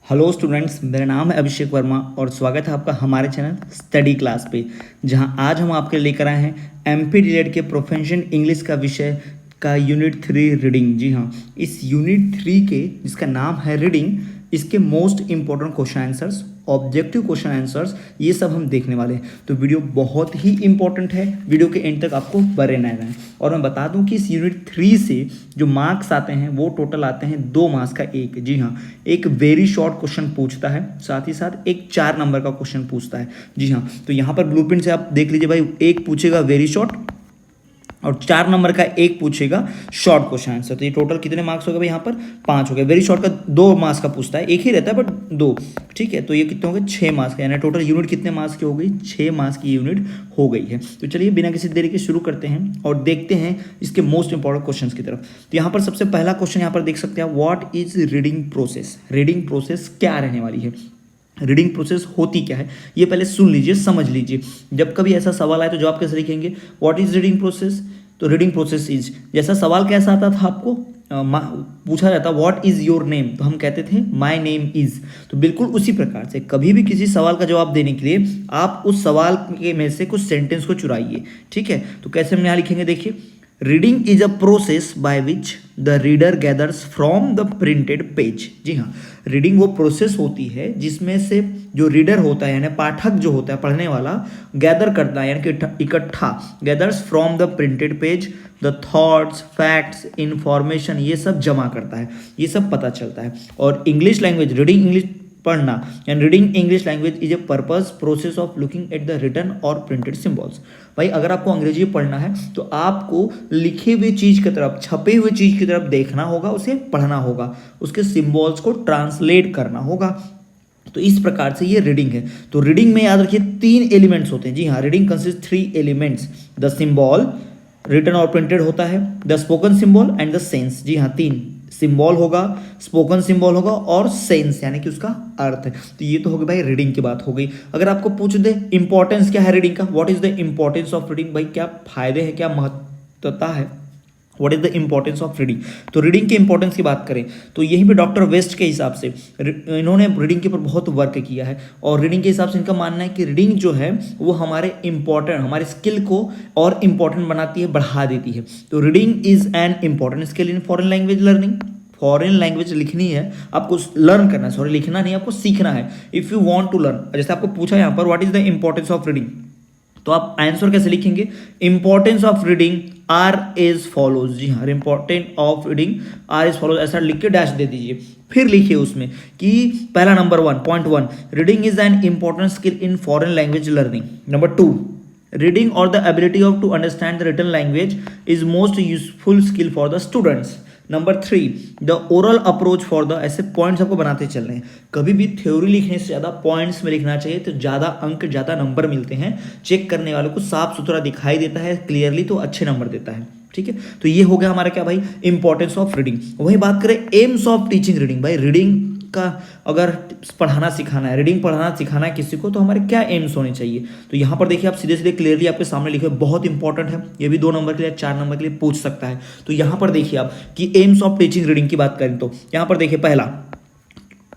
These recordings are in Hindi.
हेलो स्टूडेंट्स, मेरा नाम है अभिषेक वर्मा और स्वागत है आपका हमारे चैनल स्टडी क्लास पे, जहां आज हम आपके लिए लेकर आए हैं एमपी डीएलएड के प्रोफेशनल इंग्लिश का विषय का यूनिट 3 रीडिंग। जी हाँ, इस यूनिट 3 के जिसका नाम है रीडिंग, इसके most important question answers, objective question answers, ये सब हम देखने वाले हैं। तो वीडियो बहुत ही इंपॉर्टेंट है, वीडियो के एंड तक आपको बने रहना है। और मैं बता दूं कि इस यूनिट 3 से जो मार्क्स आते हैं वो टोटल आते हैं 2 मार्क्स का एक। जी हाँ, एक वेरी शॉर्ट क्वेश्चन पूछता है, साथ ही साथ एक 4 नंबर का क्वेश्चन पूछता है। जी हाँ, तो यहाँ पर ब्लूप्रिंट से आप देख लीजिए भाई, एक पूछेगा वेरी शॉर्ट और 4 नंबर का एक पूछेगा शॉर्ट क्वेश्चन आंसर। तो ये टोटल कितने मार्क्स हो गए भाई, यहाँ पर 5 हो गए। वेरी शॉर्ट का 2 मार्क्स का पूछता है, एक ही रहता है बट 2, ठीक है। तो ये कितने हो गए, 6 मार्क्स का, यानी टोटल यूनिट कितने मार्क्स की हो गई, 6 मार्क्स की यूनिट हो गई है। तो चलिए बिना किसी देरी के शुरू करते हैं और देखते हैं इसके मोस्ट इंपॉर्टेंट क्वेश्चन की तरफ। तो यहाँ पर सबसे पहला क्वेश्चन यहाँ पर देख सकते हैं, what is reading process. Reading process क्या रहने वाली है, रीडिंग प्रोसेस होती क्या है, ये पहले सुन लीजिए, समझ लीजिए। जब कभी ऐसा सवाल आए तो जवाब कैसे लिखेंगे, व्हाट इज रीडिंग प्रोसेस। तो रीडिंग प्रोसेस इज, जैसा सवाल कैसा आता था आपको, पूछा जाता व्हाट इज योर नेम, तो हम कहते थे माय नेम इज। तो बिल्कुल उसी प्रकार से कभी भी किसी सवाल का जवाब देने के लिए आप उस सवाल के में से कुछ सेंटेंस को चुराइए, ठीक है। तो कैसे हम यहाँ लिखेंगे, देखिए, reading is a process by which the reader gathers from the printed page. जी हाँ, रीडिंग वो प्रोसेस होती है जिसमें से जो रीडर होता है, यानी पाठक जो होता है, पढ़ने वाला, गैदर करता है, यानी कि इकट्ठा, gathers from the printed page the thoughts, facts, information, ये सब जमा करता है, ये सब पता चलता है। और इंग्लिश लैंग्वेज, रीडिंग इंग्लिश पढ़ना, and reading English language is a purpose process of looking at the written और प्रिंटेड सिंबल्स। भाई अगर आपको अंग्रेजी पढ़ना है तो आपको लिखी हुई चीज की तरफ, छपी हुई चीज की तरफ देखना होगा, उसे पढ़ना होगा, उसके सिंबल्स को ट्रांसलेट करना होगा। तो इस प्रकार से ये रीडिंग है। तो रीडिंग में याद रखिए 3 एलिमेंट्स होते हैं। जी हाँ, reading consist 3 elements, the symbol, written और प्रिंटेड होता है, the spoken symbol and the sense. जी हाँ, 3 सिंबल होगा, स्पोकन सिंबल होगा और सेंस, यानी कि उसका अर्थ है। तो ये तो हो गई भाई रीडिंग की बात हो गई। अगर आपको पूछ दे इंपॉर्टेंस क्या है रीडिंग का, what is the importance of reading, भाई क्या फायदे हैं, क्या महत्वता है, what is the importance of reading. तो रीडिंग के इंपॉर्टेंस की बात करें तो यहीं पे डॉक्टर वेस्ट के हिसाब से इन्होंने रीडिंग के ऊपर बहुत वर्क किया है, और रीडिंग के हिसाब से इनका मानना है कि रीडिंग जो है वो हमारे इंपॉर्टेंट, हमारे स्किल को और इंपॉर्टेंट बनाती है, बढ़ा देती है। तो reading is an important skill in foreign language learning. Foreign language लिखनी है आपको, लर्न करना है, सॉरी लिखना नहीं, आपको सीखना है। If you want to learn, जैसे आपको पूछा यहाँ पर what is the importance of reading, तो आप आंसर कैसे लिखेंगे, importance of reading are as follows. जी हाँ, important of reading are as follows, ऐसा लिख के डैश दे दीजिए। फिर लिखिए उसमें कि पहला number 1 point 1, reading is an important skill in foreign language learning. Number 2, reading or the ability of to understand the written language is most useful skill for the students. Number 3, the oral approach for the, ऐसे पॉइंट्स आपको बनाते चल रहे हैं। कभी भी थ्योरी लिखने से ज़्यादा पॉइंट्स में लिखना चाहिए, तो ज़्यादा अंक, ज़्यादा नंबर मिलते हैं। चेक करने वालों को साफ सुथरा दिखाई देता है क्लियरली, तो अच्छे नंबर देता है, ठीक है। तो ये हो गया हमारा क्या भाई, इंपॉर्टेंस ऑफ रीडिंग। वही बात करें एम्स ऑफ टीचिंग रीडिंग, भाई रीडिंग का अगर पढ़ाना सिखाना है, रीडिंग पढ़ाना सिखाना है किसी को, तो हमारे क्या एम्स होने चाहिए। तो यहाँ पर देखिए, आप सीधे सीधे क्लियरली आपके सामने लिखे, बहुत इंपॉर्टेंट है ये भी, 2 नंबर के लिए, 4 नंबर के लिए पूछ सकता है। तो यहाँ पर देखिए आप कि एम्स ऑफ टीचिंग रीडिंग की बात करें तो यहाँ पर देखिए, पहला,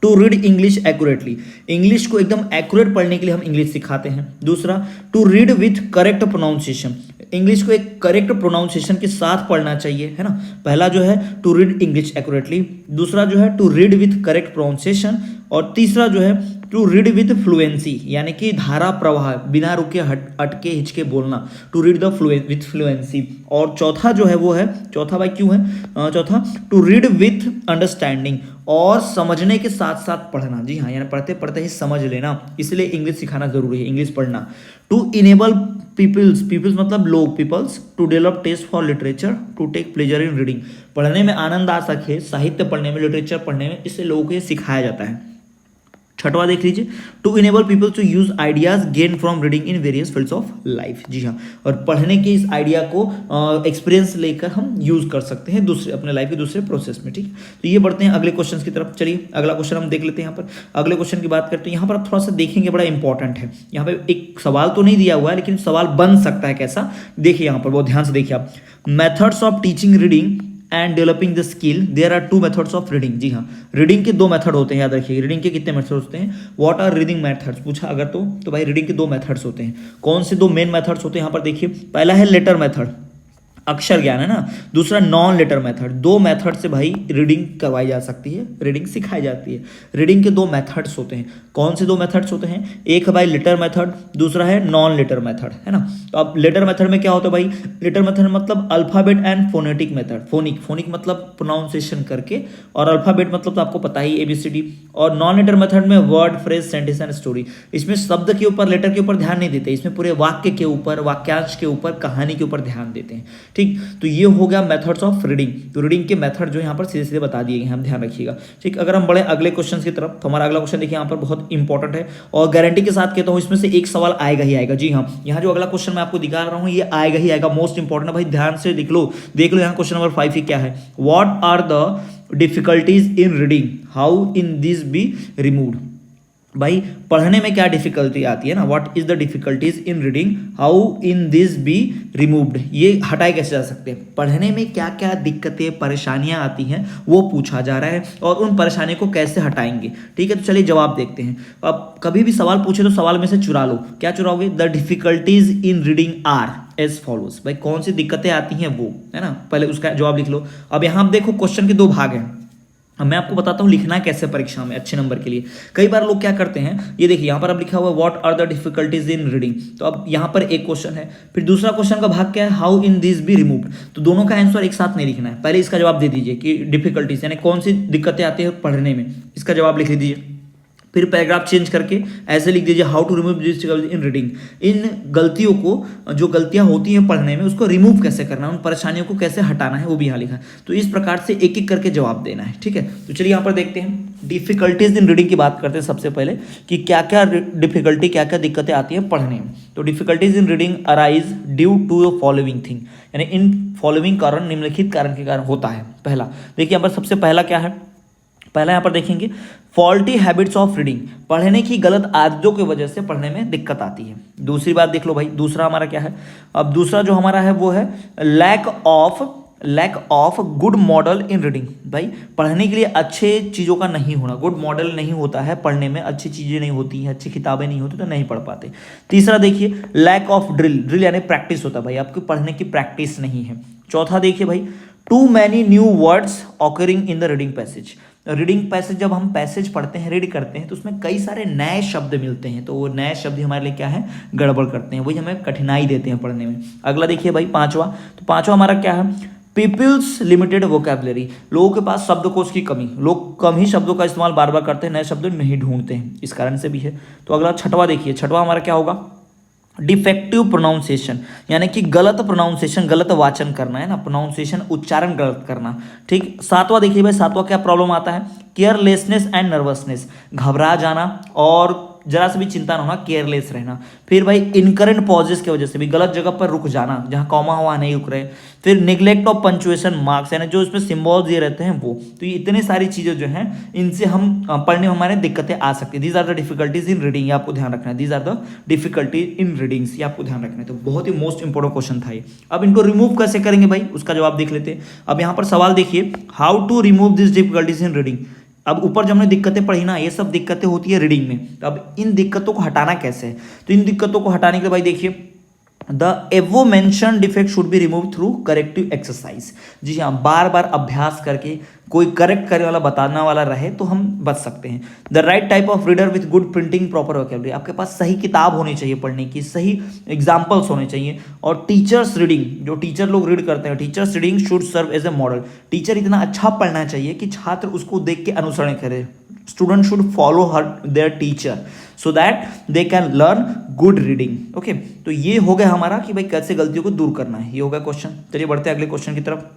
to read English accurately, English को एकदम एक्यूरेट पढ़ने के लिए हम इंग्लिश सिखाते हैं। दूसरा, to read with correct pronunciation, English को एक करेक्ट प्रोनाउंसिएशन के साथ पढ़ना चाहिए, है ना। पहला जो है टू रीड इंग्लिश एक्यूरेटली, दूसरा जो है to read with correct pronunciation, और तीसरा जो है टू रीड विथ फ्लुएंसी, यानी कि धारा प्रवाह, बिना रुके अटके हिचके बोलना, to read the with fluency. और चौथा जो है वो है, चौथा भाई क्यों है, चौथा टू रीड विथ अंडरस्टैंडिंग, और समझने के साथ साथ पढ़ना। जी हाँ, यानी पढ़ते पढ़ते ही समझ लेना, इसलिए इंग्लिश सिखाना जरूरी है, इंग्लिश पढ़ना। टू इनेबल पीपल्स, पीपल्स मतलब लोग, peoples to develop taste for literature, to take pleasure in reading, पढ़ने में आनंद आ सके, साहित्य पढ़ने में, लिटरेचर पढ़ने में, इससे लोगों को ये सिखाया जाता है। छठवा देख लीजिए, to enable people to use ideas gain from reading in various fields of life. जी हाँ, और पढ़ने के इस आइडिया को एक्सपीरियंस लेकर हम यूज कर सकते हैं दूसरे, अपने लाइफ के दूसरे प्रोसेस में, ठीक। तो ये बढ़ते हैं अगले क्वेश्चन की तरफ। चलिए अगला क्वेश्चन हम देख लेते हैं। यहाँ पर अगले क्वेश्चन की बात करते हैं, यहाँ पर आप थोड़ा सा देखेंगे, बड़ा इंपॉर्टेंट है। यहाँ पे एक सवाल तो नहीं दिया हुआ है, लेकिन सवाल बन सकता है कैसा, देखिए यहाँ पर बहुत ध्यान से देखिए आप। Methods of teaching reading and developing the skill there are two methods of reading. जी हाँ, रीडिंग के दो मेथड होते हैं, याद रखिए। रीडिंग के कितने मेथड्स होते हैं? व्हाट आर रीडिंग मेथड्स पूछा अगर तो भाई रीडिंग के दो मेथड्स होते हैं। कौन से दो मेन मेथड्स होते हैं यहाँ पर देखिए। पहला है लेटर मेथड, अक्षर ज्ञान है ना। दूसरा नॉन लेटर मेथड। दो मेथड से भाई रीडिंग करवाई जा सकती है, रीडिंग सिखाई जाती है। रीडिंग के दो मेथड्स होते हैं। कौन से दो मेथड्स होते हैं? एक है भाई लेटर मेथड, दूसरा है नॉन लेटर मेथड, है ना। तो अब लेटर मेथड में क्या होता है भाई? लेटर मेथड मतलब alphabet and phonetic method. Phonic मतलब प्रोनाउंसिएशन करके, और अल्फाबेट मतलब तो आपको पता ही ABCD। और नॉन लेटर मेथड में word, phrase, sentence and story. इसमें शब्द के ऊपर, लेटर के ऊपर ध्यान नहीं देते, इसमें पूरे वाक्य के ऊपर, वाक्यांश के ऊपर, कहानी के ऊपर ध्यान देते हैं। ठीक, तो ये हो गया मेथड्स ऑफ रीडिंग। तो रीडिंग के मेथड जो यहाँ पर सीधे सीधे बता दिए गए हैं, हम ध्यान रखिएगा। ठीक, अगर हम बढ़े अगले क्वेश्चन की तरफ, तो हमारा अगला क्वेश्चन देखिए यहाँ पर बहुत इंपॉर्टेंट है, और गारंटी के साथ कहता हूँ इसमें से एक सवाल आएगा ही आएगा। जी हाँ, यहाँ जो अगला क्वेश्चन मैं आपको दिखा रहा हूँ ये आएगा ही आएगा, मोस्ट इंपॉर्टेंट है भाई, ध्यान से देख लो। यहाँ क्वेश्चन नंबर 5 ही क्या है? What are the difficulties in reading, how in this be removed. भाई पढ़ने में क्या डिफिकल्टी आती है ना, what is the difficulties in reading, how in this be removed, ये हटाए कैसे जा सकते हैं। पढ़ने में क्या क्या दिक्कतें, परेशानियां आती हैं वो पूछा जा रहा है, और उन परेशानियों को कैसे हटाएंगे। ठीक है, तो चलिए जवाब देखते हैं। अब कभी भी सवाल पूछे तो सवाल में से चुरा लो। क्या चुराओगे? The difficulties in reading are as follows. भाई कौन सी दिक्कतें आती हैं वो, है ना, पहले उसका जवाब लिख लो। अब यहाँ आप देखो क्वेश्चन के दो भाग हैं। अब मैं आपको बताता हूँ लिखना कैसे परीक्षा में अच्छे नंबर के लिए। कई बार लोग क्या करते हैं, ये देखिए यहाँ पर अब लिखा हुआ है what are the difficulties in reading. तो अब यहाँ पर एक क्वेश्चन है, फिर दूसरा क्वेश्चन का भाग क्या है? How in this be removed. तो दोनों का आंसर एक साथ नहीं लिखना है, पहले इसका जवाब दे दीजिए कि डिफिकल्टीज यानी कौन सी दिक्कतें आती है पढ़ने में, इसका जवाब लिख दीजिए। फिर पैराग्राफ चेंज करके ऐसे लिख दीजिए how to remove this in reading. इन गलतियों को, जो गलतियां होती हैं पढ़ने में, उसको रिमूव कैसे करना है, उन परेशानियों को कैसे हटाना है, वो भी यहाँ लिखा है। तो इस प्रकार से एक एक करके जवाब देना है। ठीक है, तो चलिए यहाँ पर देखते हैं डिफिकल्टीज इन रीडिंग की बात करते हैं सबसे पहले, कि क्या क्या डिफिकल्टी, क्या क्या दिक्कतें आती हैं पढ़ने में। तो difficulties in reading arise due to the following thing, यानी इन फॉलोइंग कारण, निम्नलिखित कारण के कारण होता है। पहला देखिए यहाँ पर सबसे पहला क्या है, पहला यहाँ पर देखेंगे फॉल्टी हैबिट्स ऑफ रीडिंग, पढ़ने की गलत आदतों की वजह से पढ़ने में दिक्कत आती है। दूसरी बात देख लो भाई, दूसरा हमारा क्या है? अब दूसरा जो हमारा है वो है lack of good model in reading. भाई पढ़ने के लिए अच्छे चीज़ों का नहीं होना, गुड मॉडल नहीं होता है पढ़ने में, अच्छी चीज़ें नहीं होती हैं, अच्छी किताबें नहीं होती तो नहीं पढ़ पाते। तीसरा देखिए लैक ऑफ ड्रिल यानी प्रैक्टिस होता है, भाई आपकी पढ़ने की प्रैक्टिस नहीं है। चौथा देखिए भाई too many new words occurring in the reading passage. Reading passage, जब हम पैसेज पढ़ते हैं, रीड करते हैं, तो उसमें कई सारे नए शब्द मिलते हैं, तो वो नए शब्द हमारे लिए क्या है? गड़बड़ करते हैं, वही हमें कठिनाई देते हैं पढ़ने में। अगला देखिए भाई पांचवा, तो पांचवा हमारा क्या है? पीपल्स लिमिटेड वोकैबुलरी, लोगों के पास शब्दकोश की कमी, लोग कम ही शब्दों का इस्तेमाल बार बार करते हैं, नए शब्द नहीं ढूंढते हैं, इस कारण से भी है। तो अगला छठवा देखिए, छठवा हमारा क्या होगा? डिफेक्टिव प्रोनाउंसिएशन, यानी कि गलत प्रोनाउंसिएशन, गलत वाचन करना है ना, प्रोनाउंसिएशन उच्चारण गलत करना। ठीक, सातवां देखिए भाई, सातवां क्या प्रॉब्लम आता है? केयरलेसनेस एंड नर्वसनेस, घबरा जाना और जरा से भी चिंता न होना, केयरलेस रहना। फिर भाई इनकरेंट पॉजेस की वजह से भी, गलत जगह पर रुक जाना, जहाँ कॉमा हुआ नहीं रुक रहे। फिर निग्लेक्ट ऑफ पंचुएशन मार्क्स, यानी जो इसमें सिंबल्स दिए रहते हैं वो। तो ये इतनी सारी चीज़ें जो हैं, इनसे हम पढ़ने में हमारे दिक्कतें आ सकती है। These are the difficulties in reading, ये आपको ध्यान रखना है। These are the difficulties in readings, ये आपको ध्यान रखना है। तो बहुत ही मोस्ट इंपॉर्टेंट क्वेश्चन था ये। अब इनको रिमूव कैसे करेंगे भाई, उसका जवाब देख लेते हैं। अब यहाँ पर सवाल देखिए, how to remove this difficulties in reading. अब ऊपर जब हमने दिक्कतें पढ़ी ना, ये सब दिक्कतें होती है रीडिंग में। तो अब इन दिक्कतों को हटाना कैसे है? तो इन दिक्कतों को हटाने के लिए भाई देखिए, the above mentioned defect should be remove through corrective exercise. जी हाँ, बार बार अभ्यास करके कोई करेक्ट करने वाला, बताने वाला रहे तो हम बच सकते हैं। The right type of reader with good printing, proper vocabulary, आपके पास सही किताब होनी चाहिए पढ़ने की, सही एग्जाम्पल्स होने चाहिए। और टीचर्स रीडिंग, जो टीचर लोग रीड करते हैं, teachers reading should serve as a model. Teacher इतना अच्छा पढ़ना चाहिए कि छात्र उसको देख के अनुसरण करे। Student should follow her there teacher so that they can learn good reading. Okay, तो ये हो गया हमारा कि भाई कैसे गलतियों को दूर करना है, ये हो गया क्वेश्चन। चलिए बढ़ते हैं अगले क्वेश्चन की तरफ।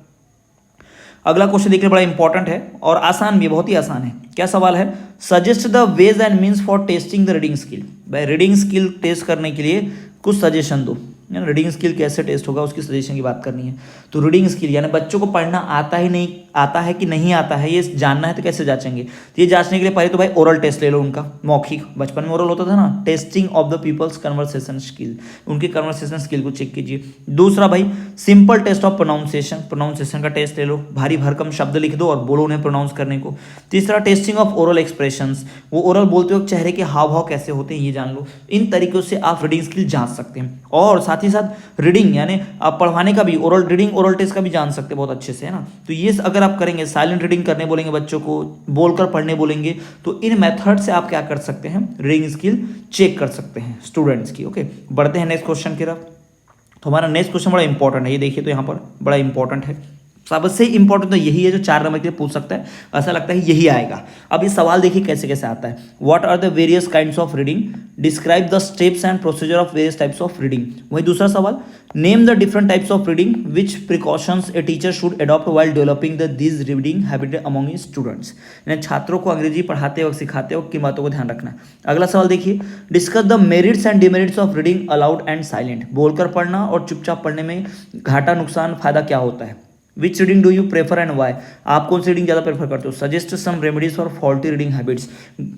अगला क्वेश्चन देखने बड़ा इंपॉर्टेंट है और आसान भी है, बहुत ही आसान है। क्या सवाल है? Suggest the ways and means for testing the reading skill. भाई रीडिंग स्किल टेस्ट करने के लिए कुछ सजेशन दो। रीडिंग स्किल कैसे टेस्ट होगा उसकी सजेशन की बात करनी है। तो रीडिंग स्किल यानी बच्चों को पढ़ना आता ही नहीं, आता है कि नहीं आता है ये जानना है तो कैसे जांचेंगे? तो ये जांचने के लिए पहले तो भाई ओरल टेस्ट ले लो उनका, मौखिक, बचपन में ओरल होता था ना, testing of the peoples conversation skill, उनकी कन्वर्सेशन स्किल को चेक कीजिए। दूसरा भाई simple test of pronunciation, pronunciation का टेस्ट ले लो, भारी भरकम शब्द लिख दो और बोलो उन्हें प्रोनाउंस करने को। तीसरा टेस्टिंग ऑफ ओरल एक्सप्रेशंस, वो ओरल बोलते वक्त चेहरे के हाव भाव कैसे होते हैं ये जान लो। इन तरीकों से आप रीडिंग स्किल जांच सकते हैं। और साथ ही साथ रीडिंग यानी आप पढ़वाने का भी ओरल रीडिंग ओरल टेस्ट का भी जान सकते हैं बहुत अच्छे से, है ना। तो ये अगर आप करेंगे, साइलेंट रीडिंग करने बोलेंगे बच्चों को, बोलकर पढ़ने बोलेंगे, तो इन मेथड से आप क्या कर सकते हैं, रीडिंग स्किल चेक कर सकते हैं स्टूडेंट्स की। ओके, बढ़ते हैं नेक्स्ट क्वेश्चन की तरफ। तो हमारा नेक्स्ट क्वेश्चन बड़ा इंपॉर्टेंट है, ये देखिए तो यहाँ पर बड़ा इंपॉर्टेंट है, सबसे इंपॉर्टेंट तो यही है जो 4 नंबर के लिए पूछ सकता है, ऐसा लगता है यही आएगा। अब ये सवाल देखिए कैसे कैसे आता है। What are the various kinds of reading, describe the steps and procedure of various types of reading. वही दूसरा सवाल, name the different types of reading, which precautions a teacher should adopt while developing the this reading habit among students. यानी छात्रों को अंग्रेजी पढ़ाते वक्त सिखाते वक्त किन बातों को ध्यान रखना है। अगला सवाल देखिए, discuss the merits and demerits of reading allowed and silent, बोलकर पढ़ना और चुपचाप पढ़ने में घाटा नुकसान फायदा क्या होता है। Which reading do you prefer and why, आप कौन सी रीडिंग ज़्यादा प्रेफर करते हो। Suggest some remedies for faulty reading habits,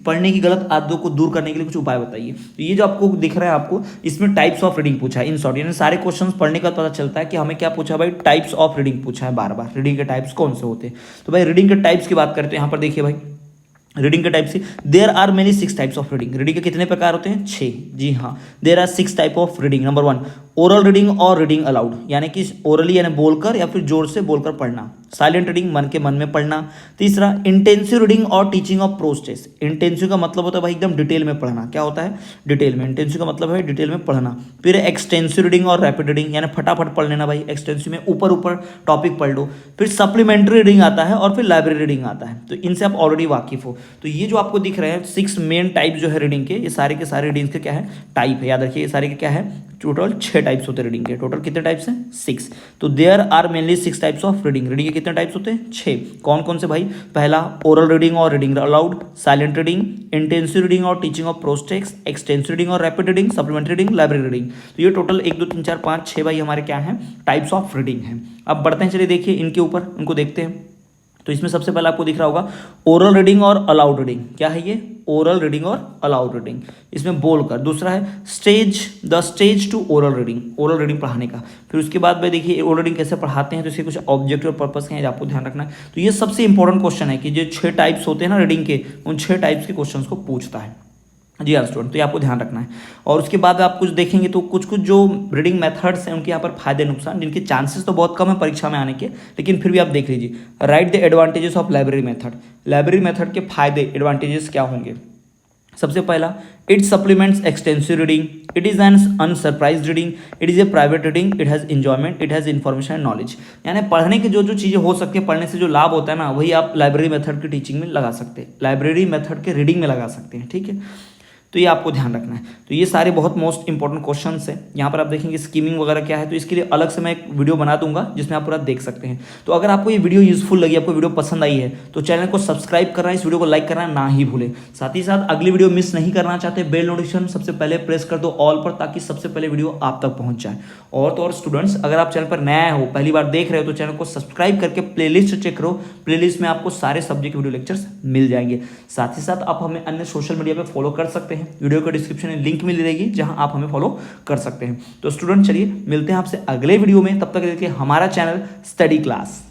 पढ़ने की गलत आदतों को दूर करने के लिए कुछ उपाय बताइए। तो ये जो आपको दिख रहा है आपको, इसमें टाइप्स ऑफ रीडिंग पूछा है इन शॉर्ट, यानी सारे क्वेश्चंस पढ़ने का पता चलता है कि हमें क्या पूछा भाई, टाइप्स ऑफ रीडिंग पूछा है बार बार, रीडिंग के टाइप्स कौन से होते हैं। तो भाई रीडिंग के टाइप्स की बात करते हैं, यहाँ पर देखिए भाई रीडिंग के टाइप से, there are many 6 types of reading, reading के कितने प्रकार होते हैं, 6। जी हाँ, there are 6 type of reading. Number 1 oral reading और रीडिंग अलाउड, यानी कि ओरली यानी बोलकर या फिर जोर से बोलकर पढ़ना। साइलेंट रीडिंग, मन के मन में पढ़ना। तीसरा इंटेंसिव रीडिंग और teaching of prose text, intensive का मतलब होता है भाई एकदम डिटेल में पढ़ना, क्या होता है डिटेल में, इंटेंसिव का मतलब है डिटेल में पढ़ना। फिर एक्सटेंसिव रीडिंग और रैपिड रीडिंग, यानी फटाफट पढ़ लेना भाई, एक्सटेंसिव में ऊपर ऊपर टॉपिक पढ़ लो। फिर सप्लीमेंट्री रीडिंग आता है और फिर लाइब्रेरी रीडिंग आता है, तो इनसे आप ऑलरेडी वाकिफ हो। तो ये जो आपको दिख रहे हैं 6 मेन टाइप जो है रीडिंग के, ये सारे के सारे रीडिंग के क्या है टाइप है, याद रखिए ये सारे के क्या है, टोटल 6 टाइप्स होते हैं रीडिंग के। टोटल कितने टाइप्स हैं 6। तो there are mainly 6 types of reading, reading के कितने टाइप्स होते हैं 6। कौन कौन से भाई, पहला ओरल रीडिंग और reading aloud, silent reading, intensive reading और teaching of prose text, extensive reading और rapid reading, supplementary reading, library reading. तो ये टोटल 1 2 3 4 5 6 भाई हमारे क्या है टाइप्स ऑफ रीडिंग है। अब बढ़ते हैं, चलिए देखिए इनके ऊपर, उनको देखते हैं। तो इसमें सबसे पहले आपको दिख रहा होगा ओरल रीडिंग और अलाउड रीडिंग, क्या है ये ओरल रीडिंग और अलाउड रीडिंग, इसमें बोलकर। दूसरा है the stage two oral reading, oral reading पढ़ाने का। फिर उसके बाद में देखिए ओरल रीडिंग कैसे पढ़ाते हैं, तो इसके कुछ ऑब्जेक्टिव और पर्पस के हैं आपको ध्यान रखना है। तो ये सबसे इंपॉर्टेंट क्वेश्चन है कि जो 6 टाइप्स होते हैं ना रीडिंग के, उन 6 टाइप्स के क्वेश्चन को पूछता है। जी हाँ स्टूडेंट, तो ये आपको ध्यान रखना है। और उसके बाद आप कुछ देखेंगे तो कुछ कुछ जो रीडिंग मेथड्स हैं उनके यहाँ पर फायदे नुकसान, जिनके चांसेस तो बहुत कम है परीक्षा में आने के, लेकिन फिर भी आप देख लीजिए। Write the advantages of library method, library method के फायदे एडवांटेजेस क्या होंगे। सबसे पहला, it supplements extensive reading, it is an unsupervised reading, it is a private reading, it has enjoyment, it has information and knowledge. यानी पढ़ने की जो जो चीज़ें हो सकती है, पढ़ने से जो लाभ होता है ना, वही आप लाइब्रेरी मेथड की टीचिंग में लगा सकते हैं, लाइब्रेरी मेथड के रीडिंग में लगा सकते हैं, ठीक है। तो ये आपको ध्यान रखना है। तो ये सारे बहुत मोस्ट इंपॉर्टेंट क्वेश्चंस हैं। यहाँ पर आप देखेंगे स्कीमिंग वगैरह क्या है, तो इसके लिए अलग से मैं एक वीडियो बना दूंगा जिसमें आप पूरा देख सकते हैं। तो अगर आपको ये वीडियो यूजफुल लगी, आपको वीडियो पसंद आई है, तो चैनल को सब्सक्राइब करना, इस वीडियो को लाइक करना ना ही भूलें। साथ ही साथ अगली वीडियो मिस नहीं करना चाहते, बेल नोटिफिकेशन सबसे पहले प्रेस कर दो ऑल पर, ताकि सबसे पहले वीडियो आप तक पहुंच जाए। और तो और स्टूडेंट्स, अगर आप चैनल पर नया हो, पहली बार देख रहे हो, तो चैनल को सब्सक्राइब करके प्लेलिस्ट चेक करो, प्लेलिस्ट में आपको सारे सब्जेक्ट वीडियो लेक्चर्स मिल जाएंगे। साथ ही साथ आप हमें अन्य सोशल मीडिया पर फॉलो कर सकते हैं, वीडियो का डिस्क्रिप्शन में लिंक मिल रहेगी जहां आप हमें फॉलो कर सकते हैं। तो स्टूडेंट चलिए मिलते हैं आपसे अगले वीडियो में, तब तक देखिए हमारा चैनल स्टडी क्लास।